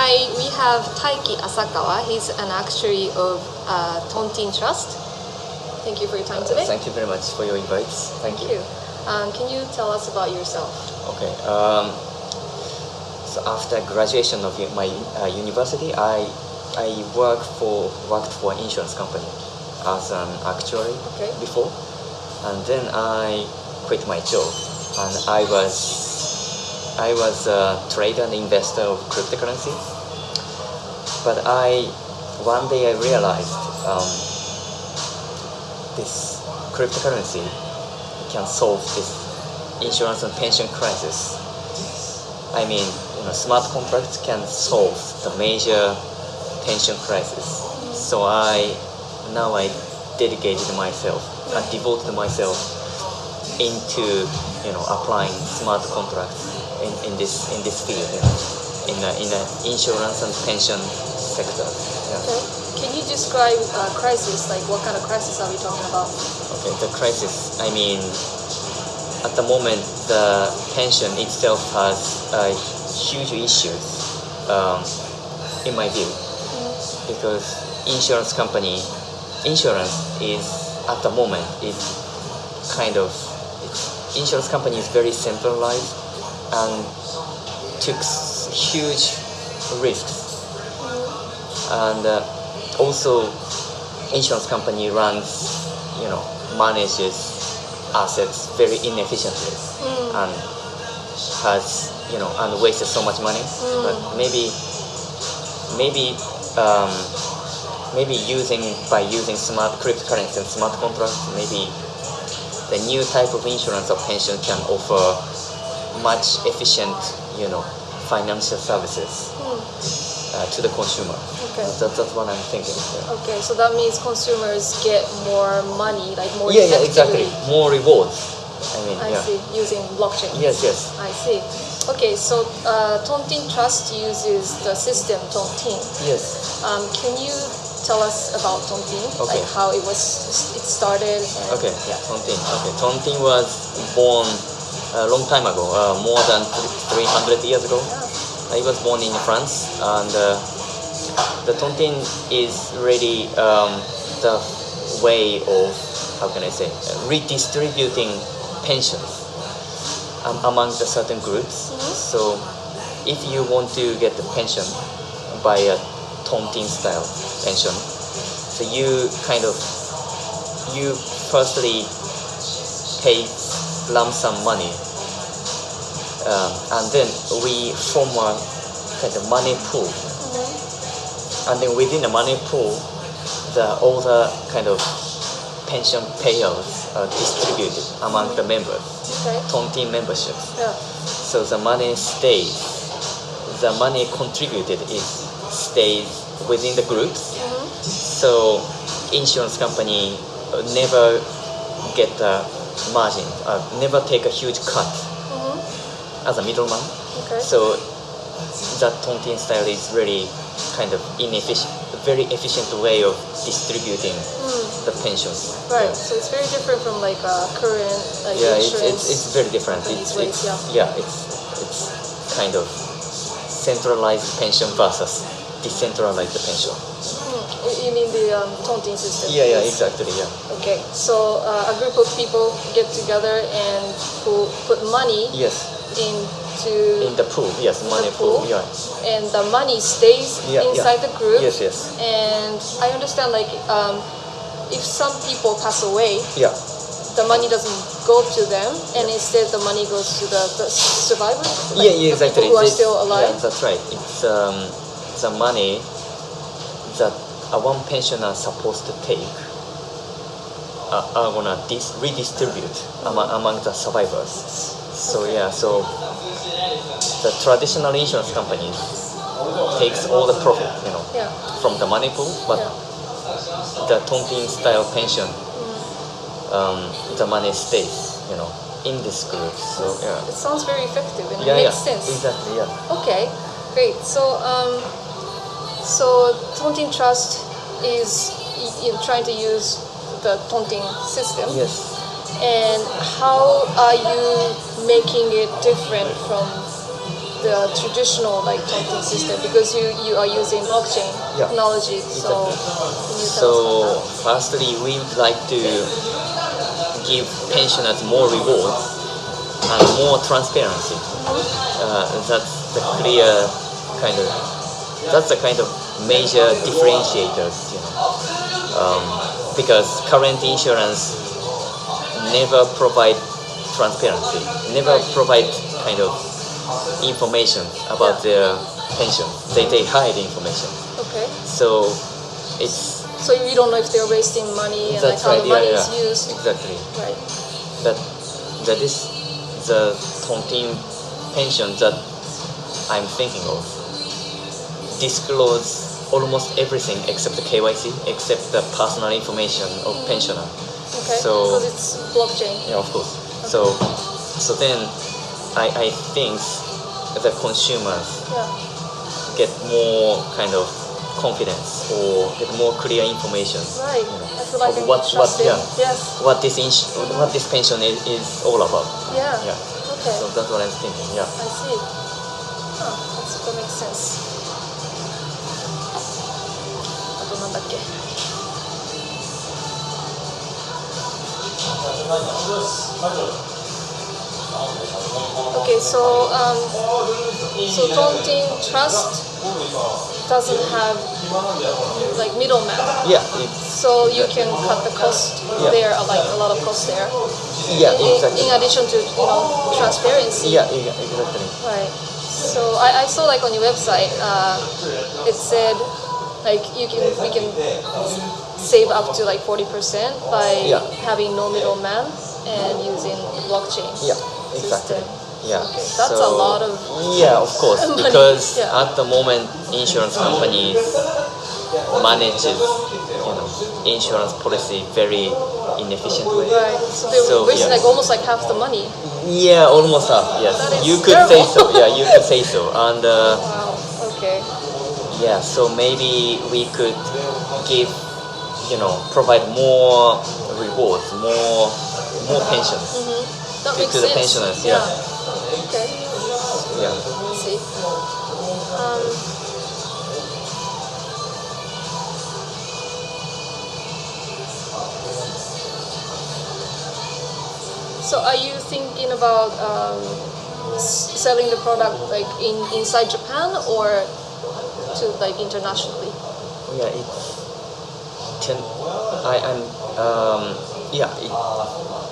Hi, we have TAIKI Asakawa. He's an actuary of TontineTrust. Thank you for your time today. Thank you very much for your invites. Thank you. Can you tell us about yourself? Okay. So after graduation of my university, I worked for an insurance company as an actuary before, and then I quit my job, and I was a trader and investor of cryptocurrency. But one day I realized this cryptocurrency can solve this insurance and pension crisis. I mean, smart contracts can solve the major pension crisis. So now I dedicated myself, I devoted myself into applying smart contracts in this field, in the insurance and pension sector. Yeah. Okay. Can you describe crisis? Like, what kind of crisis are we talking about? Okay, the crisis. I mean, at the moment, the pension itself has huge issues, in my view, because insurance is at the moment insurance company is very centralized and took huge risks, and also insurance company manages assets very inefficiently and has and wasted so much money. But maybe using smart cryptocurrency and smart contracts, maybe the new type of insurance or pension can offer much efficient financial services to the consumer. Okay. That's what I'm thinking. Yeah. Okay, so that means consumers get more money, like more Yeah, exactly. More rewards. I see, using blockchain. Yes. I see. Okay, so TontineTrust uses the system Tontine. Yes. Can you tell us about Tontine? Okay. Like how it started? Okay. Yeah. Tontine. Okay. Tontine was born a long time ago, more than 300 years ago. Yeah. I was born in France, and the Tontine is really the way of, redistributing pensions among the certain groups. So if you want to get the pension by a Tontine style pension, so you firstly pay lump sum money, and then we form a kind of money pool, and then within the money pool, all the kind of pension payouts are distributed among the members, Tontine memberships. Yeah. So the money contributed stays within the groups. So insurance company never get a margin, never take a huge cut as a middleman. Okay. So that Tontine style is really kind of very efficient way of distributing the pensions. Right. Yeah. So it's very different from current insurance. It's very different. It's kind of centralized pension versus decentralized pension. You mean the Tontine system? Yeah, exactly. Yeah. Okay. So a group of people get together and who put money in the pool. Yes, money pool. Yeah. And the money stays inside the group. Yes. And I understand, if some people pass away, the money doesn't go to them, and instead the money goes to the survivors. Exactly. The people who are still alive. Yeah, that's right. It's the money that one pensioner is supposed to take are gonna redistribute among the survivors. So the traditional insurance companies takes all the profit, from the money pool, but the Tontine style pension, the money stays, in this group. So it sounds very effective and it makes sense. Exactly. Yeah. Okay, great. So TontineTrust is trying to use the Tontine system. Yes. And how are you making it different from the traditional like Tontine system because you are using blockchain technology. So, can you tell us about that? Firstly, we would like to give pensioners more rewards and more transparency. That's the clear kind of. That's the kind of major differentiators, because current insurance never provide transparency, never provide kind of information about their pension. They hide information. Okay. So it's. So you don't know if they're wasting money and like how the money is used. Exactly. Right. The Tontine pension that I'm thinking of disclose almost everything except the KYC, except the personal information of pensioner. Okay. So because it's blockchain. Yeah, of course. Okay. So then I think the consumers get more kind of confidence or get more clear information. Right. I feel like what this pension is all about. Yeah. Okay. So that's what I'm thinking. Yeah. I see. That makes sense. あとなんだっけ? Okay, so TontineTrust doesn't have like middleman. Yeah. So you can cut the cost there, like a lot of cost there. Yeah, exactly. In addition to transparency. Yeah, exactly. Right. So I saw like on your website, it said like we can save up to like 40% by having no middleman and using blockchain. Yeah, exactly. System. Yeah. Okay, that's a lot of of course, money. because at the moment insurance companies manages insurance policy very inefficient way. Right. So they're wasting like almost like half the money. Yeah, almost half. Yes, That is you could terrible. say so. Yeah, you could say so. And Wow. Okay. yeah, so maybe we could give, provide more rewards, more pensions That makes to sense. the pensioners. Yeah. Okay. Yeah. Let's see. So are you thinking about selling the product like inside Japan or to like internationally? Yeah,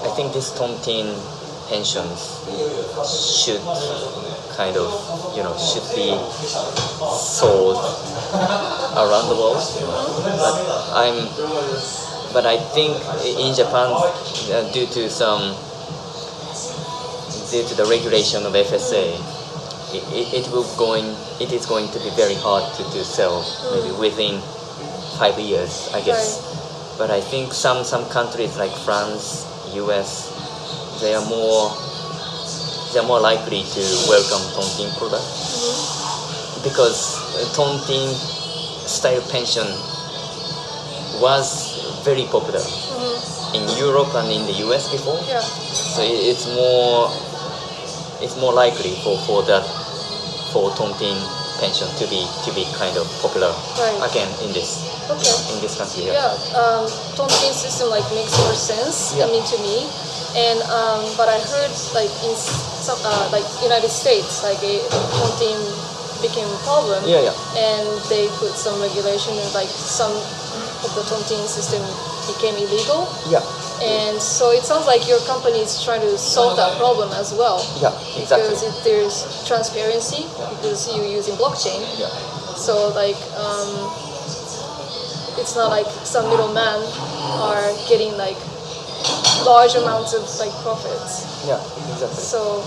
I think this Tontine pensions should kind of should be sold around the world. But I think in Japan, due to the regulation of FSA, it is going to be very hard to sell maybe within 5 years, I guess. Right. But I think some countries like France, US, they are more likely to welcome Tontine product because Tontine style pension was very popular in Europe and in the US before. Yeah. So it's more likely for Tontine pension to be kind of popular again in this country. Yeah. Tontine system like makes more sense. I mean to me, and but I heard like in some like United States like Tontine became a problem. And they put some regulation and like some of the Tontine system became illegal. And so it sounds like your company is trying to solve that problem as well. Yeah, exactly. Because there's transparency because you're using blockchain. So like it's not like some middleman are getting like large amounts of like profits. Yeah, exactly. So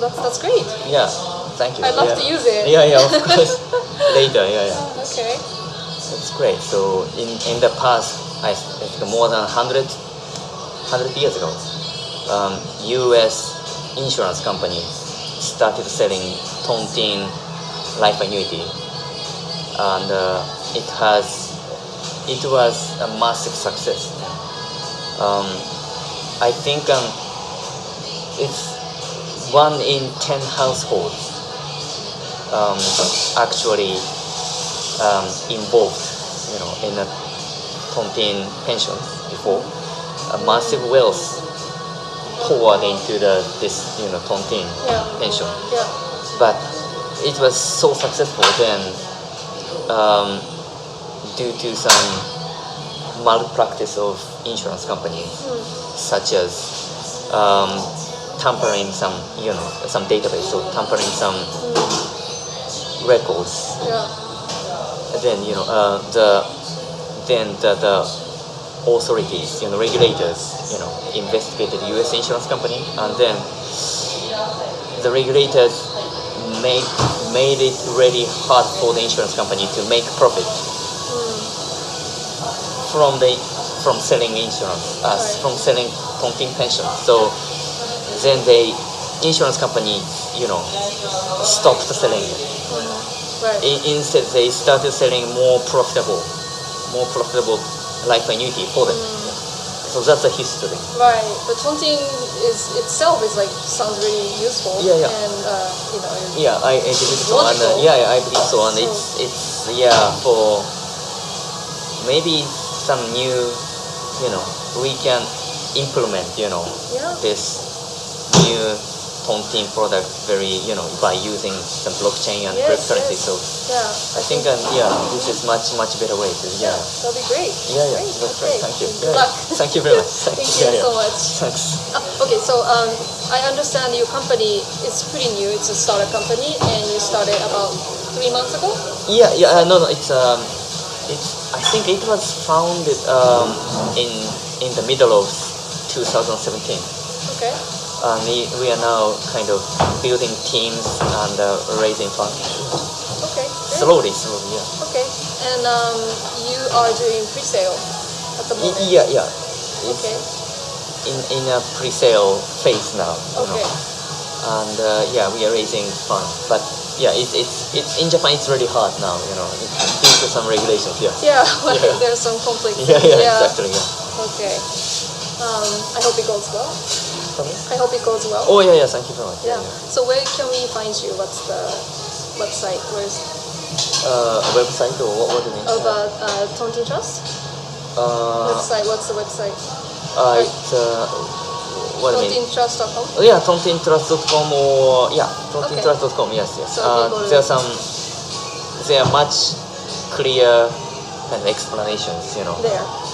that's great. Yeah, thank you. I'd love to use it. Yeah, of course. Later, Okay. That's great. So in the past, I think more than 100 years ago, U.S. insurance company started selling Tontine life annuity, and it was a massive success. I think it's 1 in 10 households actually involved, in a Tontine pension before. A massive wealth poured into this Tontine pension, but it was so successful then due to some malpractice of insurance companies, such as tampering some database or tampering some records. Then the authorities, regulators, investigated U.S. insurance company, and then the regulators made it really hard for the insurance company to make profit from selling insurance, from selling Tontine pension. So then the insurance company, stopped selling it. Instead, they started selling more profitable life annuity for them. So that's a history. Right, but Tontine itself sounds really useful. Yeah. And I believe so. And I believe so. And it's for maybe some new, we can implement, this new Tontine product very, by using the blockchain and cryptocurrency. So I think this is much better way to that'll be great. Great. That's right. Thank you. Good luck. Thank you very much. Thank you so much. Thanks. Okay, so I understand your company is pretty new. It's a startup company, and you started about 3 months ago. No. It's I think it was founded in the middle of 2017. Okay. We are now kind of building teams and raising funds. Okay. Slowly, Okay, and you are doing pre-sale at the moment. Yeah. Okay. In a pre-sale phase now. Okay. And we are raising funds, but it's in Japan. It's really hard now. Due to some regulations. There's some conflicts. Exactly. Okay. I hope it goes well. I hope it goes well. Oh yeah. Thank you very much. So where can we find you? What's the website? Where's website or what do you mean? about TontineTrust? Website. What's the website? It's what do you mean? TontineTrust.com. Oh yeah, TontineTrust.com or TontineTrust.com. Yes. So there are much clear kind of explanations, there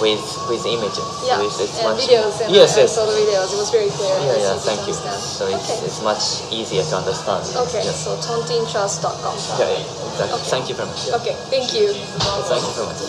with images. Yeah, So it's and much, videos. And yes. I saw the videos. It was very clear. Thank you. So it's much easier to understand. Okay, Yes. so TontineTrust.com. Exactly. Okay. Thank you very much. Okay, thank you. Thank you very much.